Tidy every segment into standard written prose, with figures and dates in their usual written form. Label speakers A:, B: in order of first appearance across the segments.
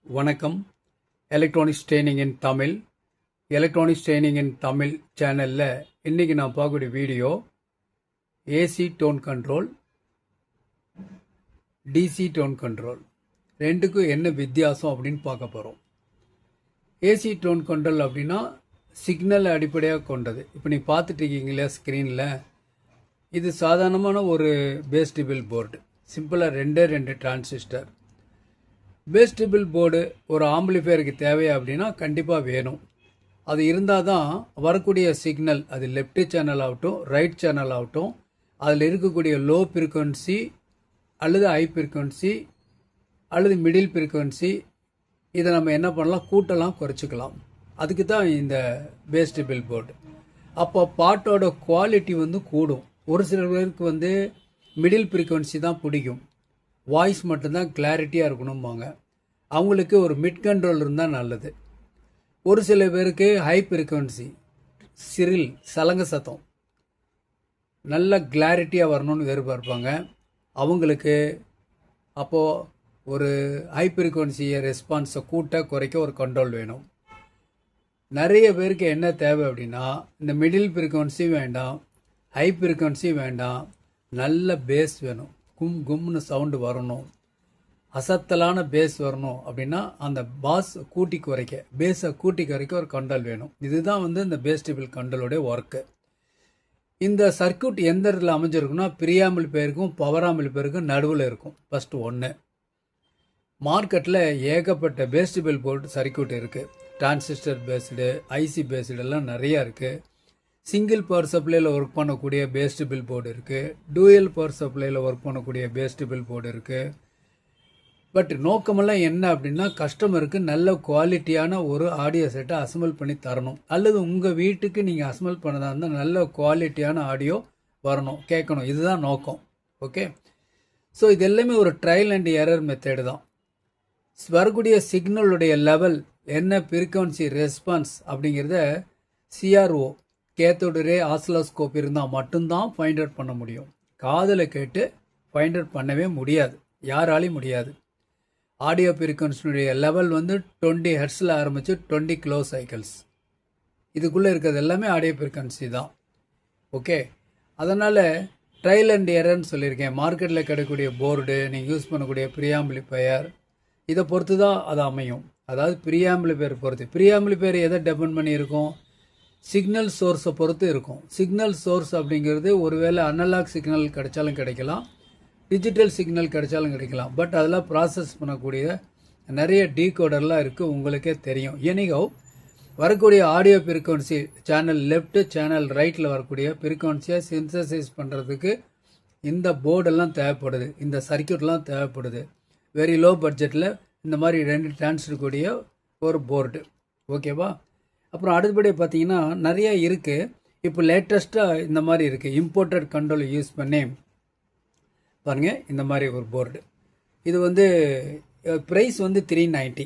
A: வணக்கம். Electronics training in Tamil சேனலில் இன்றைக்கி நான் பார்க்கக்கூடிய video AC tone control, DC tone control ரெண்டுக்கும் என்ன வித்தியாசம் அப்படின்னு பார்க்க போகிறோம். ஏசி டோன் கண்ட்ரோல் அப்படின்னா சிக்னல் அடிப்படையாக கொண்டது. இப்போ நீங்கள் பார்த்துட்டு இருக்கீங்களா ஸ்க்ரீனில், இது சாதாரணமான ஒரு பேஸ்டிபிள் போர்டு. சிம்பிளாக ரெண்டு டிரான்சிஸ்டர். பேஸ்டிபிள் போர்டு ஒரு ஆம்பிளிஃபையருக்கு தேவையா அப்படின்னா கண்டிப்பாக வேணும். அது இருந்தால் தான் வரக்கூடிய சிக்னல், அது லெஃப்ட் சேனல் ஆகட்டும் ரைட் சேனல் ஆகட்டும், அதில் இருக்கக்கூடிய லோ ஃப்ரீக்குவன்சி அல்லது ஹை ஃப்ரீக்குவன்சி அல்லது மிடில் ஃப்ரீக்குவன்சி, இதை நம்ம என்ன பண்ணலாம், கூட்டலாம் குறைச்சிக்கலாம். அதுக்கு தான் இந்த பேஸ்டிபிள் போர்டு. அப்போ பாட்டோட குவாலிட்டி கூடும். ஒரு சில பேருக்கு மிடில் ஃப்ரீக்குவன்சி தான் பிடிக்கும், வாய்ஸ் மட்டும்தான் கிளாரிட்டியாக இருக்கணும்பாங்க. அவங்களுக்கு ஒரு மிட் கண்ட்ரோல் இருந்தால் நல்லது. ஒரு சில பேருக்கு ஹை ஃப்ரீக்குவன்சி, சிரில் சலங்க சத்தம் நல்ல கிளாரிட்டியாக வரணும்னு எதிர்பார்ப்பாங்க. அவங்களுக்கு அப்போது ஒரு ஹை ஃப்ரீக்குவன்சியை ரெஸ்பான்ஸை கூட்ட குறைக்க ஒரு கண்ட்ரோல் வேணும். நிறைய பேருக்கு என்ன தேவை அப்படின்னா, இந்த மிடில் ஃப்ரீக்குவன்சி வேண்டாம், ஹை ஃப்ரீக்குவன்சி வேண்டாம், நல்ல பேஸ் வேணும். கும்னு சவுண்டு வரணும், அசத்தலான பேஸ் வரணும். அப்படின்னா அந்த பேஸை கூட்டி குறைக்க ஒரு கண்ட்ரோல் வேணும். இதுதான் இந்த பேஸ்டிபிள் கண்ட்ரோலோடைய ஒர்க்கு. இந்த சர்க்கியூட் எந்த இடத்துல அமைஞ்சிருக்குன்னா, ப்ரீஆம்பிளிஃபையருக்கும் பவர் ஆம்பிளிஃபையருக்கும் நடுவில் இருக்கும். ஃபஸ்ட்டு ஒன்று, மார்க்கெட்டில் ஏகப்பட்ட பேஸ்டிபிள் போர்டு சர்க்கியூட் இருக்குது. டிரான்சிஸ்டர் பேஸ்டு, ஐசி பேஸ்டு எல்லாம் நிறையா இருக்குது. சிங்கிள் பவர் சப்ளையில் ஒர்க் பண்ணக்கூடிய பேஸ்டிபிள் போர்டு இருக்குது. டூயல் பவர் சப்ளையில் ஒர்க் பண்ணக்கூடிய பேஸ்டிபிள் போர்டு இருக்குது. பட் நோக்கமெல்லாம் என்ன அப்படின்னா, கஸ்டமருக்கு நல்ல குவாலிட்டியான ஒரு ஆடியோ செட்டை அசம்பிள் பண்ணி தரணும். அல்லது உங்கள் வீட்டுக்கு நீங்கள் அசம்பிள் பண்ணதாக இருந்தால் நல்ல குவாலிட்டியான ஆடியோ வரணும், கேட்கணும். இதுதான் நோக்கம். ஓகே. ஸோ இது எல்லாமே ஒரு ட்ரையல் அண்ட் எரர் மெத்தேடு தான். வரக்கூடிய சிக்னலுடைய லெவல் என்ன, ஃப்ரீக்வன்சி ரெஸ்பான்ஸ் அப்படிங்கிறத சிஆர்ஓ, கேத்தோடு ரே ஆசிலோஸ்கோப் இருந்தால் மட்டும்தான் ஃபைண்ட் அவுட் பண்ண முடியும். காதில் கேட்டு ஃபைண்ட் அவுட் பண்ணவே முடியாது, யாராலையும் முடியாது. ஆடியோ ஃப்ரீக்வன்சினுடைய லெவல் 20 ஹெர்ட்ஸில் ஆரம்பித்து 20 கிலோ சைக்கிள்ஸ், இதுக்குள்ளே இருக்கிறது எல்லாமே ஆடியோ ஃப்ரீக்வன்சி தான். ஓகே. அதனால் ட்ரையல் அண்ட் எரர்னு சொல்லியிருக்கேன். மார்க்கெட்டில் கிடைக்கக்கூடிய போர்டு, நீங்கள் யூஸ் பண்ணக்கூடிய ப்ரீஆம்பிளிஃபையர், இதை பொறுத்து தான் அது அமையும். அதாவது ப்ரீஆம்பிளிஃபையர் பொறுத்து. ப்ரீஆம்பிளிஃபையர் எதை டிபெண்ட் பண்ணி இருக்கும், சிக்னல் சோர்ஸை பொறுத்து இருக்கும். சிக்னல் சோர்ஸ் அப்படிங்கிறது ஒருவேளை அனலாக் சிக்னல் கிடைச்சாலும் கிடைக்கலாம், டிஜிட்டல் சிக்னல் கிடைச்சாலும் கிடைக்கலாம். பட் அதெல்லாம் ப்ராசஸ் பண்ணக்கூடிய நிறைய டீகோடர்லாம் இருக்குது, உங்களுக்கே தெரியும். எனிகோ வரக்கூடிய audio frequency channel left, channel ரைட்டில் வரக்கூடிய ஃப்ரீக்வன்சியை சிந்தசைஸ் பண்ணுறதுக்கு இந்த போர்டெல்லாம் தேவைப்படுது, இந்த சர்க்கியூட்லாம் தேவைப்படுது. வெரி லோ பட்ஜெட்டில் இந்த மாதிரி 2 டிரான்சிஸ்டர் கூடிய ஒரு போர்டு. ஓகேவா. அப்புறம் அடுத்தபடியாக பார்த்தீங்கன்னா நிறைய இருக்குது. இப்போ லேட்டஸ்ட்டாக இந்த மாதிரி இருக்குது, இம்போர்ட்டட் கண்ட்ரோல் யூஸ் பண்ணி பாருங்கள். இந்த மாதிரி ஒரு போர்டு, இது ப்ரைஸ் 390.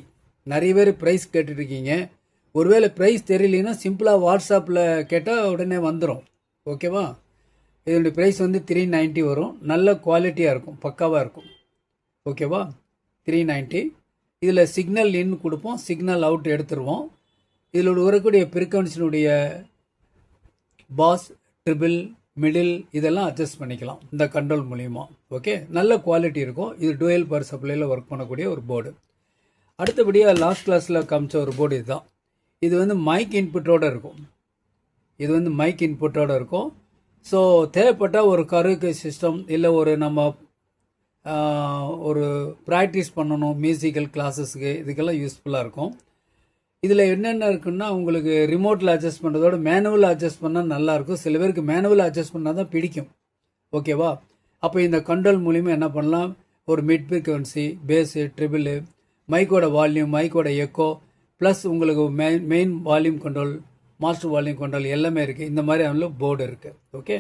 A: நிறைய பேர் ப்ரைஸ் கேட்டுட்ருக்கீங்க. ஒருவேளை ப்ரைஸ் தெரியலன்னா சிம்பிளாக வாட்ஸ்அப்பில் கேட்டால் உடனே வந்துடும். ஓகேவா. இதனுடைய ப்ரைஸ் 390 வரும். நல்ல குவாலிட்டியாக இருக்கும், பக்காவாக இருக்கும். ஓகேவா. 390. இதில் சிக்னல் இன் கொடுப்போம், சிக்னல் அவுட் எடுத்துருவோம். இதில் வரக்கூடிய ஃப்ரீக்வன்சினுடைய பாஸ், ட்ரிபிள், மிடில் இதெல்லாம் அட்ஜஸ்ட் பண்ணிக்கலாம் இந்த கண்ட்ரோல் மூலிமா. ஓகே. நல்ல குவாலிட்டி இருக்கும். இது டூயல் பவர் சப்ளையில் ஒர்க் பண்ணக்கூடிய ஒரு போர்டு. அடுத்தபடியாக லாஸ்ட் கிளாஸில் காமிச்ச ஒரு போர்டு இதுதான். இது மைக் இன்புட்டோடு இருக்கும். இது மைக் இன்புட்டோடு இருக்கும். ஸோ தேவைப்பட்டால் ஒரு கரோக்கே சிஸ்டம் இல்லை ஒரு நம்ம ஒரு ப்ராக்டிஸ் பண்ணணும் மியூசிக்கல் கிளாஸஸ்க்கு, இதுக்கெல்லாம் யூஸ்ஃபுல்லாக இருக்கும். இதில் என்னென்ன இருக்குன்னா, உங்களுக்கு ரிமோட்டில் அட்ஜஸ்ட் பண்ணுறதோட மேனுவல் அட்ஜஸ்ட் பண்ணால் நல்லாயிருக்கும். சில பேருக்கு மேனுவல் அட்ஜஸ்ட் பண்ணால் தான் பிடிக்கும். ஓகேவா. அப்போ இந்த கண்ட்ரோல் மூலிமா என்ன பண்ணலாம், ஒரு மிட் ஃப்ரீக்வன்சி, பேஸு, ட்ரிபிள், மைக்கோட வால்யூம், மைக்கோட எக்கோ, ப்ளஸ் உங்களுக்கு main volume control, master volume control எல்லாமே இருக்குது. இந்த மாதிரி அதில் போர்டு இருக்குது. ஓகே.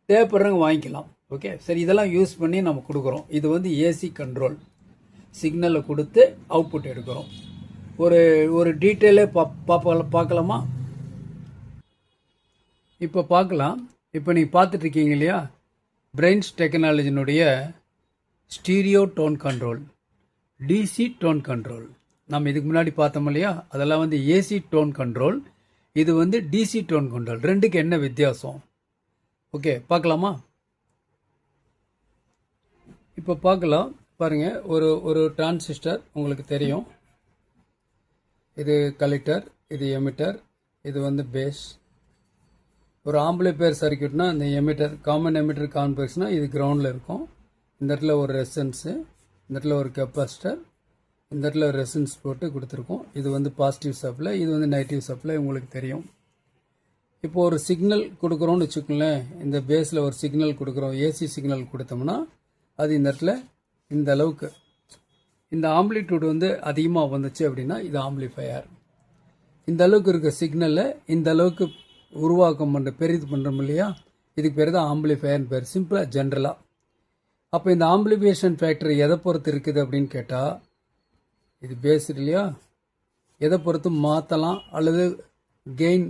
A: தேவைப்படுறவங்க வாங்கிக்கலாம். ஓகே. சரி, இதெல்லாம் யூஸ் பண்ணி நம்ம கொடுக்குறோம். இது ஏசி கண்ட்ரோல். சிக்னலை கொடுத்து அவுட்புட் எடுக்கிறோம். ஒரு டீட்டெயிலே பார்க்கலாமா? இப்போ பார்க்கலாம். இப்போ நீங்கள் பார்த்துட்ருக்கீங்க இல்லையா, பிரெயின்ஸ் டெக்னாலஜினுடைய stereo tone control, DC tone control. நம்ம இதுக்கு முன்னாடி பார்த்தோம் இல்லையா, அதெல்லாம் வந்து ஏசி டோன் கண்ட்ரோல். இது வந்து டிசி டோன் கண்ட்ரோல். ரெண்டுக்கு என்ன வித்தியாசம்? ஓகே, பார்க்கலாமா? இப்போ பார்க்கலாம். பாருங்க, ஒரு டிரான்சிஸ்டர் உங்களுக்கு தெரியும். இது கலெக்டர், இது எமிட்டர், இது வந்து பேஸ். ஒரு ஆம்பிளிஃபையர் சர்க்யூட்னா இந்த எமிட்டர், காமன் எமிட்டர் கான்வெக்ஸ்னா இது கிரவுண்டில் இருக்கும். இந்த இடத்துல ஒரு ரெசிஸ்டன்ஸு, இந்த இடத்துல ஒரு கெப்பாசிட்டர், இந்த இடத்துல ஒரு ரெசிஸ்டன்ஸ் போட்டு கொடுத்துருக்கோம். இது வந்து பாசிட்டிவ் சப்ளை, இது வந்து நெகட்டிவ் சப்ளை, உங்களுக்கு தெரியும். இப்போ ஒரு சிக்னல் கொடுக்குறோம்னு வச்சுக்கோங்களேன். இந்த பேஸில் ஒரு சிக்னல் கொடுக்குறோம், ஏசி சிக்னல் கொடுத்தோம்னா அது இந்த இடத்துல இந்த அளவுக்கு, இந்த ஆம்பிளிடியூட் வந்து அதிகமாக வந்துச்சு அப்படின்னா இது ஆம்பிளிஃபையர். இந்த அளவுக்கு இருக்க சிக்னலை இந்த அளவுக்கு உருவாக்கம் பண்ணுற பெரிது பண்ணுறோம் இல்லையா, இதுக்கு பேர் தான் ஆம்பிளிஃபையர்னு பேர், சிம்பிளாக ஜென்ரலாக. அப்போ இந்த ஆம்பிளிஃபிகேஷன் ஃபேக்டர் எதை பொறுத்து இருக்குது அப்படின்னு கேட்டால், இது பேஸ் இல்லையா, எதை பொறுத்து மாற்றலாம் அல்லது கெயின்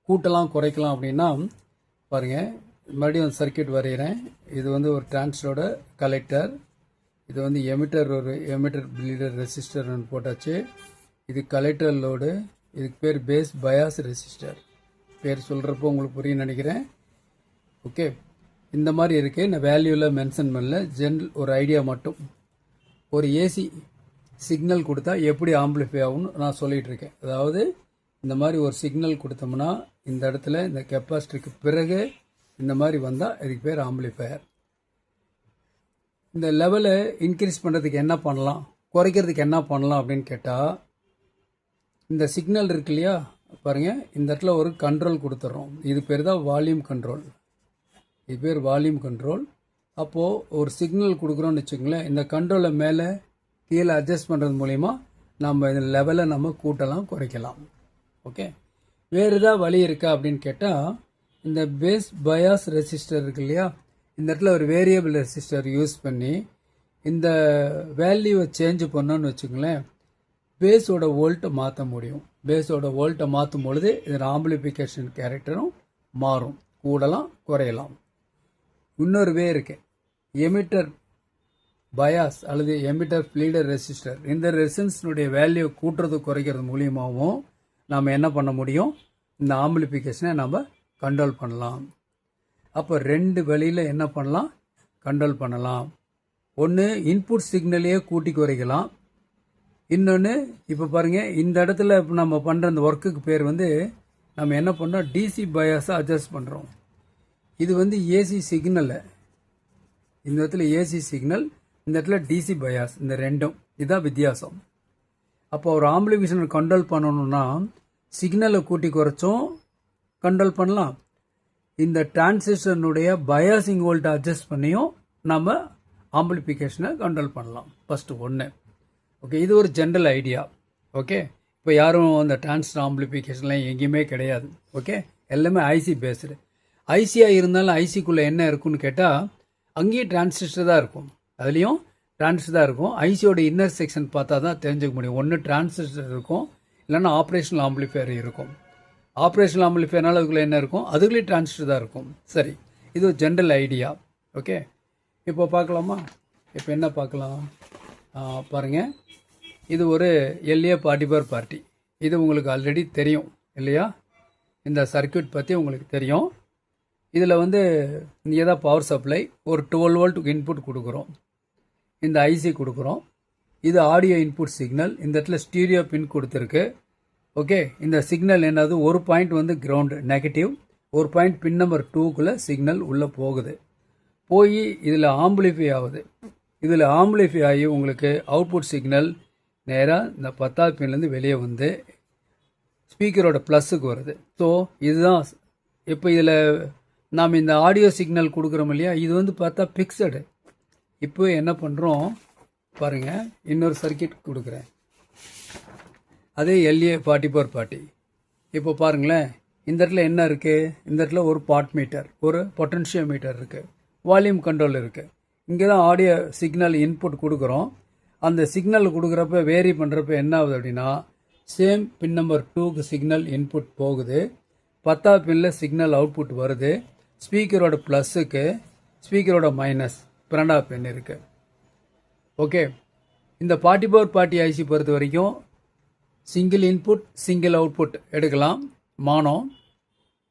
A: கூட்டலாம் குறைக்கலாம் அப்படின்னா பாருங்கள். மறுபடியும் சர்க்கியூட் வரைகிறேன். இது வந்து ஒரு டிரான்சிஸ்டரோட கலெக்டர், இது வந்து எமிட்டர், ஒரு எமிட்டர் ப்ளீடர் ரெசிஸ்டர் போட்டாச்சு. இது கலெக்டர் லோடு, இதுக்கு பேர் பேஸ் பயாஸ் ரெசிஸ்டர். பேர் சொல்கிறப்போ உங்களுக்கு புரியும் நினைக்கிறேன். ஓகே, இந்த மாதிரி இருக்குது. நான் வேல்யூவில் மென்ஷன் பண்ணல, ஜென்ரல் ஒரு ஐடியா மட்டும். ஒரு ஏசி சிக்னல் கொடுத்தா எப்படி ஆம்பிளிஃபை ஆகும்னு நான் சொல்லிகிட்டு இருக்கேன். அதாவது இந்த மாதிரி ஒரு சிக்னல் கொடுத்தோம்னா இந்த இடத்துல இந்த கெப்பாசிட்டருக்கு பிறகு இந்த மாதிரி வந்தால் இதுக்கு பேர் ஆம்பிளிஃபையர். இந்த லெவலை இன்க்ரீஸ் பண்ணுறதுக்கு என்ன பண்ணலாம், குறைக்கிறதுக்கு என்ன பண்ணலாம் அப்படின்னு கேட்டால், இந்த சிக்னல் இருக்கு இல்லையா பாருங்கள், இந்த இடத்துல ஒரு கண்ட்ரோல் கொடுத்துட்றோம். இது பேர் தான் வால்யூம் கண்ட்ரோல். இது பேர் வால்யூம் கண்ட்ரோல். அப்போது ஒரு சிக்னல் கொடுக்குறோன்னு வச்சுக்கோங்களேன், இந்த கண்ட்ரோலை மேலே கீழே அட்ஜஸ்ட் பண்ணுறது மூலிமா நம்ம இந்த லெவலை நம்ம கூட்டலாம் குறைக்கலாம். ஓகே, வேறு ஏதாவது வழி இருக்கா அப்படின்னு கேட்டால், இந்த பேஸ் பயாஸ் ரெசிஸ்டர் இருக்கு இல்லையா, இந்த இடத்துல ஒரு வேரியபிள் ரெசிஸ்டர் யூஸ் பண்ணி இந்த வேல்யூவை சேஞ்ச் பண்ணோன்னு வச்சுக்கோங்களேன், பேஸோட வோல்ட்டை மாற்ற முடியும். பேஸோட வோல்ட்டை மாற்றும் பொழுது இதன் ஆம்பிளிஃபிகேஷன் கேரக்டரும் மாறும், கூடலாம் குறையலாம். இன்னொரு வே இருக்கு, எமிட்டர் பயாஸ் அல்லது எமிட்டர் ப்ளீடர் ரெசிஸ்டர். இந்த ரெசிஸ்டன்ஸினுடைய வேல்யூ கூட்டுறது குறைக்கிறது மூலியமாகவும் நாம் என்ன பண்ண முடியும், இந்த ஆம்பிளிஃபிகேஷனை நம்ம கண்ட்ரோல் பண்ணலாம். அப்போ ரெண்டு வழியில் என்ன பண்ணலாம், கண்ட்ரோல் பண்ணலாம். ஒன்று இன்புட் சிக்னலையே கூட்டி குறைக்கலாம். இன்னொன்று இப்போ பாருங்கள், இந்த இடத்துல இப்போ நம்ம பண்ணுற இந்த ஒர்க்குக்கு பேர் வந்து நம்ம என்ன பண்ணோம், டிசி பயாஸை அட்ஜஸ்ட் பண்ணுறோம். இது வந்து ஏசி சிக்னலை, இந்த இடத்துல ஏசி சிக்னல், இந்த இடத்துல டிசி பயாஸ், இந்த ரெண்டும் இதுதான் வித்தியாசம். அப்போ ஒரு ஆம்பிளிஃபிகேஷனை கண்ட்ரோல் பண்ணணும்னா சிக்னலை கூட்டி குறைச்சும் கண்ட்ரோல் பண்ணலாம். இந்த டிரான்சிஸ்டர்னுடைய பயாசிங் வோல்ட்டை அட்ஜஸ்ட் பண்ணியும் நம்ம ஆம்பிளிஃபிகேஷனை கண்ட்ரோல் பண்ணலாம். ஃபஸ்ட்டு ஒன்று. ஓகே, இது ஒரு ஜென்ரல் ஐடியா. ஓகே, இப்போ யாரும் அந்த டிரான்சிஸ்டர் ஆம்பிளிஃபிகேஷன்லாம் எங்கேயுமே கிடையாது. ஓகே, எல்லாமே ஐசி பேஸ்டு. ஐசியாக இருந்தாலும் ஐசிக்குள்ளே என்ன இருக்குன்னு கேட்டால் அங்கேயும் டிரான்சிஸ்டர் தான் இருக்கும், அதுலேயும் டிரான்சிஸ்டர் தான் இருக்கும். ஐசியோட இன்னர் செக்ஷன் பார்த்தா தான் தெரிஞ்சுக்க முடியும். ஒன்று டிரான்சிஸ்டர் இருக்கும், இல்லைன்னா ஆப்ரேஷனல் ஆம்பிளிஃபையர் இருக்கும். ஆப்ரேஷனல் ஆம்பிளிஃபையர்னால அதுக்குள்ளே என்ன இருக்கும், அதுக்குள்ளேயே டிரான்சிஸ்டர் தான் இருக்கும். சரி, இது ஒரு ஜென்ரல் ஐடியா. ஓகே, இப்போ பார்க்கலாமா? இப்போ என்ன பார்க்கலாம் பாருங்கள். இது ஒரு எல்ஏ பார்ட்டி. இது உங்களுக்கு ஆல்ரெடி தெரியும் இல்லையா, இந்த சர்க்யூட் பற்றி உங்களுக்கு தெரியும். இதில் வந்து இங்கே தான் பவர் சப்ளை, ஒரு 12 வோல்ட் இன்புட் கொடுக்குறோம், இந்த ஐசி கொடுக்குறோம். இது ஆடியோ இன்புட் சிக்னல், இந்த இடத்துல ஸ்டீரியோ பின் கொடுத்துருக்கு. ஓகே, இந்த சிக்னல் என்னது, ஒரு பாயிண்ட் வந்து கிரவுண்டு நெகட்டிவ், ஒரு பாயிண்ட் பின் நம்பர் 2க்குள்ளே சிக்னல் உள்ளே போகுது, போய் இதில் ஆம்பிளிஃபை ஆகுது. இதில் ஆம்பிளிஃபை ஆகி உங்களுக்கு அவுட்புட் சிக்னல் நேராக இந்த 10வது பின்லேருந்து வெளியே வந்து ஸ்பீக்கரோட ப்ளஸ்ஸுக்கு வருது. ஸோ இதுதான் இப்போ இதில் நாம் இந்த ஆடியோ சிக்னல் கொடுக்குறோம் இல்லையா, இது வந்து பார்த்தா பிக்சடு. இப்போ என்ன பண்ணுறோம் பாருங்கள், இன்னொரு சர்க்கியூட் கொடுக்குறேன், அதே எல்ஏ பார்ட்டி. இப்போ பாருங்களேன், இந்த இடத்துல என்ன இருக்குது, இந்த இடத்துல ஒரு பாட் மீட்டர், ஒரு பொட்டன்ஷியோ மீட்டர் இருக்குது, வால்யூம் கண்ட்ரோல் இருக்குது. இங்கே தான் ஆடியோ சிக்னல் இன்புட் கொடுக்குறோம். அந்த சிக்னல் கொடுக்குறப்ப வேரி பண்ணுறப்ப என்ன ஆகுது அப்படின்னா, சேம் பின் நம்பர் 2க்கு சிக்னல் இன்புட் போகுது, 10வது பின்னில் சிக்னல் அவுட்புட் வருது. ஸ்பீக்கரோட ப்ளஸ்ஸுக்கு ஸ்பீக்கரோட மைனஸ் 12வது பின் இருக்குது. ஓகே, இந்த பார்ட்டி ஐசி பொறுத்த வரைக்கும் சிங்கிள் இன்புட் சிங்கிள் அவுட்புட் எடுக்கலாம் மானோ,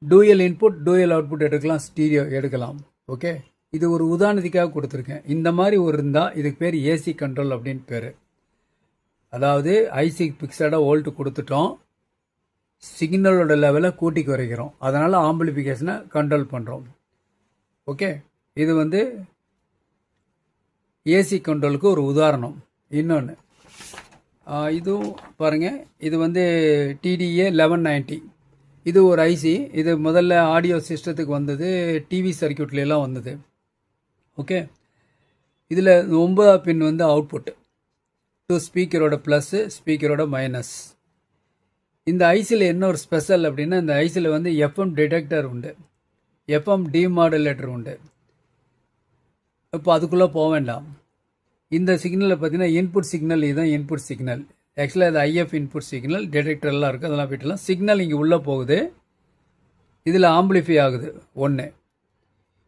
A: டூயல் இன்புட் டூயல் அவுட்புட் எடுக்கலாம், ஸ்டீரியோ எடுக்கலாம். ஓகே, இது ஒரு உதாரணத்துக்காக கொடுத்துருக்கேன். இந்த மாதிரி ஒரு இருந்தால் இதுக்கு பேர் ஏசி கண்ட்ரோல் அப்படின்னு பேர். அதாவது ஐசி பிக்சடாக வோல்ட் கொடுத்துட்டோம், சிக்னலோட லெவலை கூட்டி குறைக்கிறோம், அதனால் ஆம்பிளிஃபிகேஷனை கண்ட்ரோல் பண்ணுறோம். ஓகே, இது வந்து ஏசி கண்ட்ரோலுக்கு ஒரு உதாரணம். இன்னொன்று இதுவும் பாருங்கள், இது வந்து டிடிஏ 1190. இது ஒரு ஐசி. இது முதல்ல ஆடியோ சிஸ்டத்துக்கு வந்தது, டிவி சர்க்கியூட்லாம் வந்தது. ஓகே, இதில் 9 பின் வந்து அவுட்புட், 2 ஸ்பீக்கரோட ப்ளஸ்ஸு ஸ்பீக்கரோட மைனஸ். இந்த ஐசியில் என்ன ஒரு ஸ்பெஷல் அப்படின்னா, இந்த ஐசியில் வந்து எஃப்எம் டிடெக்டர் உண்டு, எஃப்எம் டிமாடுலேட்டர் உண்டு. இப்போ அதுக்குள்ளே போக வேண்டாம். இந்த சிக்னலில் பார்த்தீங்கன்னா இன்புட் சிக்னல், இதுதான் இன்புட் சிக்னல். ஆக்சுவலாக இது ஐஎஃப் இன்புட் சிக்னல், டிடெக்டர்லாம் இருக்குது, அதெல்லாம் விட்டுலாம். சிக்னல் இங்கே உள்ளே போகுது, இதில் ஆம்பிளிஃபை ஆகுது ஒன்று.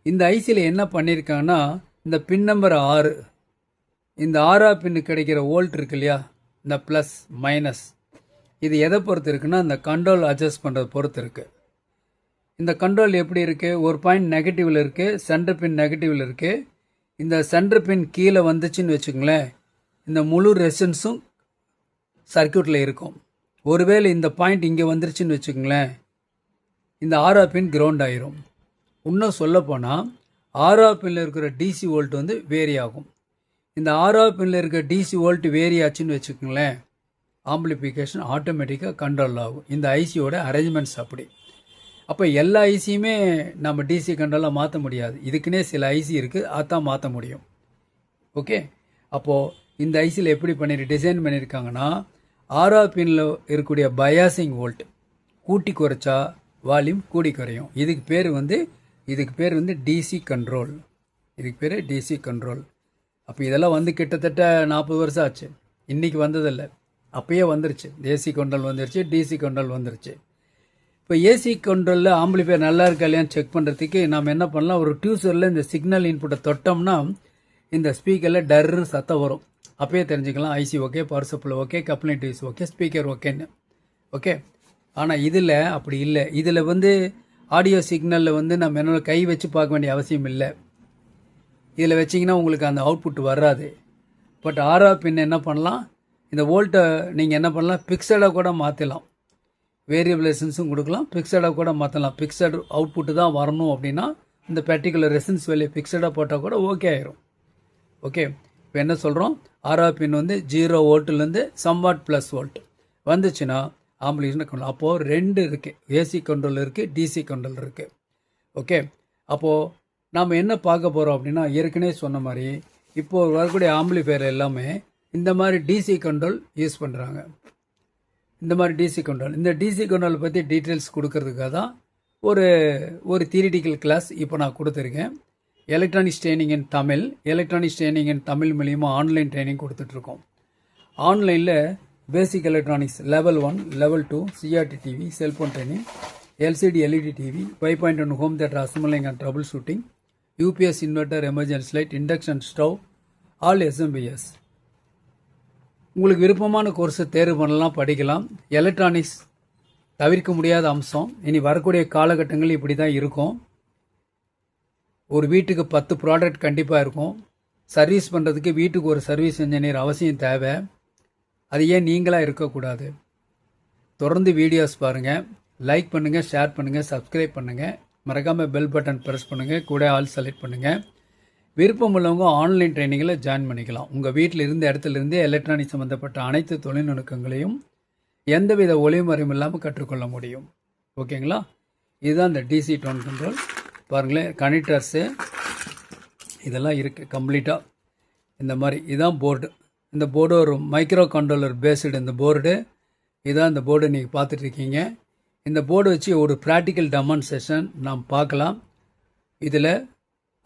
A: இந்த ஐசியில் என்ன பண்ணியிருக்காங்கன்னா, இந்த பின் நம்பர் 6, இந்த 6ஆம் பின்னு கிடைக்கிற வோல்ட் இருக்கு இல்லையா, இந்த ப்ளஸ் மைனஸ், இது எதை பொறுத்து இருக்குன்னா இந்த கண்ட்ரோல் அட்ஜஸ்ட் பண்ணுறது பொறுத்து இருக்குது. இந்த கண்ட்ரோல் எப்படி இருக்குது, ஒரு பாயிண்ட் நெகட்டிவில் இருக்குது, சென்டர் பின் நெகட்டிவில் இருக்குது. இந்த சென்டர் பின் கீழே வந்துச்சுன்னு வச்சுக்கோங்களேன், இந்த முழு ரெசிஸ்டன்ஸும் சர்க்கியூட்டில் இருக்கும். ஒருவேளை இந்த பாயிண்ட் இங்கே வந்துருச்சுன்னு வச்சுக்கோங்களேன், இந்த 6ஆம் பின் கிரவுண்ட் ஆயிரும். இன்னும் சொல்லப்போனால் 6ஆம் பின்னில் இருக்கிற டிசி வோல்ட் வந்து வேரி ஆகும். இந்த 6ஆம் பின்னில் இருக்கிற டிசி வோல்ட் வேரி ஆச்சுன்னு வச்சுக்கோங்களேன், ஆம்பிளிஃபிகேஷன் ஆட்டோமேட்டிக்காக கண்ட்ரோல் ஆகும். இந்த ஐசியோட அரேஞ்ச்மெண்ட்ஸ் அப்படி. அப்போ எல்லா ஐசியுமே நம்ம டிசி கண்ட்ரோலாக மாற்ற முடியாது, இதுக்குன்னே சில ஐசி இருக்குது, அதான் மாற்ற முடியும். ஓகே, அப்போது இந்த ஐசியில் எப்படி டிசைன் பண்ணியிருக்காங்கன்னா, 6ஆம் பின்னில் இருக்கக்கூடிய பயாசிங் வோல்ட் கூட்டி குறைச்சா வால்யூம் கூடி குறையும். இதுக்கு பேர் வந்து டிசி கண்ட்ரோல். இதுக்கு பேர் டிசி கண்ட்ரோல். அப்போ இதெல்லாம் வந்து கிட்டத்தட்ட 40 வருஷம் ஆச்சு, இன்றைக்கி வந்ததில்லை, அப்பயே வந்துருச்சு. ஏசி கண்ட்ரோல் வந்துருச்சு, டிசி கண்ட்ரோல் வந்துருச்சு. இப்போ ஏசி கண்ட்ரோலில் ஆம்பிளிஃபையர் நல்லா இருக்கா இல்லையான்னு செக் பண்ணுறதுக்கு நாம் என்ன பண்ணலாம், ஒரு டியூசரில் இந்த சிக்னல் இன்புட்டை தொட்டோம்னா இந்த ஸ்பீக்கரில் டர்னு சத்தம் வரும். அப்பயே தெரிஞ்சுக்கலாம் IC okay, power supply okay, coupling device okay, speaker ஓகேன்னு. ஓகே, ஆனால் இதில் அப்படி இல்லை. இதில் வந்து ஆடியோ சிக்னலில் வந்து நம்ம என்ன கை வச்சு பார்க்க வேண்டிய அவசியம் இல்லை. இதில் வச்சிங்கன்னா உங்களுக்கு அந்த அவுட்புட் வராது. பட் 6ஆம் பின் என்ன பண்ணலாம், இந்த வோல்ட்டை நீங்கள் என்ன பண்ணலாம், பிக்சடாக கூட மாற்றலாம், வேரியபிளேஷன்ஸும் கொடுக்கலாம், பிக்சடாக கூட மாற்றலாம். பிக்சட் அவுட்புட்டு தான் வரணும் அப்படின்னா இந்த பர்டிகுலர் ரெசன்ஸ் வேல்யூ பிக்சடாக போட்டால் கூட ஓகே ஆயிரும். ஓகே, இப்போ என்ன சொல்கிறோம், 6ஆம் பின் வந்து 0 வோல்ட்லேருந்து சம்வாட் ப்ளஸ் வோல்ட் வந்துச்சுன்னா ஆம்பிளிஃபிகேஷன் கண்ட்ரோல். அப்போது 2 இருக்குது, ஏசி கண்ட்ரோல் இருக்குது, டிசி கண்ட்ரோல் இருக்குது. ஓகே, அப்போது நாம் என்ன பார்க்க போகிறோம் அப்படின்னா, ஏற்கனவே சொன்ன மாதிரி இப்போது வரக்கூடிய ஆம்பிளிஃபையர் எல்லாமே இந்த மாதிரி டிசி கண்ட்ரோல் யூஸ் பண்ணுறாங்க. இந்த மாதிரி டிசி கண்ட்ரோல், இந்த டிசி கண்ட்ரோல் பற்றி டீட்டெயில்ஸ் கொடுக்கறதுக்காக தான் ஒரு தியரிட்டிக்கல் கிளாஸ் இப்போ நான் கொடுத்துருக்கேன். Electronics training in Tamil, electronics training in Tamil மூலியமாக ஆன்லைன் ட்ரைனிங் கொடுத்துட்ருக்கோம். ஆன்லைனில் basic electronics level 1, level 2, CRT TV, cellphone training, LCD LED TV, 5.1 home theatre assembling and troubleshooting, UPS inverter, emergency light, induction stove, all SMPS. உங்களுக்கு விருப்பமான கோர்ஸை தேர்வு பண்ணலாம், படிக்கலாம். Electronics தவிர்க்க முடியாத அம்சம். இனி வரக்கூடிய காலகட்டங்கள் இப்படி தான் இருக்கும். ஒரு வீட்டுக்கு 10 ப்ராடக்ட் கண்டிப்பாக இருக்கும். சர்வீஸ் பண்ணுறதுக்கு வீட்டுக்கு ஒரு சர்வீஸ் இன்ஜினியர் அவசியம் தேவை. அது ஏன் நீங்களாக இருக்கக்கூடாது? தொடர்ந்து வீடியோஸ் பாருங்கள், லைக் பண்ணுங்கள், ஷேர் பண்ணுங்கள், சப்ஸ்கிரைப் பண்ணுங்கள், மறக்காமல் பெல் பட்டன் ப்ரெஸ் பண்ணுங்கள், கூட ஆல் செலக்ட் பண்ணுங்கள். விருப்பம் உள்ளவங்க ஆன்லைன் ட்ரைனிங்கில் ஜாயின் பண்ணிக்கலாம். உங்கள் வீட்டில் இருந்த இடத்துலேருந்தே எலக்ட்ரானிக் சம்மந்தப்பட்ட அனைத்து தொழில்நுட்பங்களையும் எந்தவித ஒளிமறையும் இல்லாமல் கற்றுக்கொள்ள முடியும். ஓகேங்களா? இதுதான் இந்த டிசி டோன் கண்ட்ரோல். பாருங்களேன், கனெக்டர்ஸு இதெல்லாம் இருக்குது கம்ப்ளீட்டாக. இந்த மாதிரி இதுதான் போர்டு. இந்த போர்டு ஒரு மைக்ரோ கண்ட்ரோலர் பேஸ்டு. இந்த போர்டு இதுதான். இந்த போர்டு நீங்கள் பார்த்துட்ருக்கீங்க. இந்த போர்டு வச்சு ஒரு ப்ராக்டிக்கல் டெமான்ஸ்ட்ரேஷன் நாம் பார்க்கலாம் இதில்.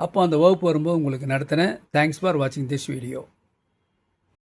A: அப்போ அந்த வகுப்பு வரும்போது உங்களுக்கு நடத்தினேன். தேங்க்ஸ் ஃபார் வாட்சிங் திஸ் வீடியோ.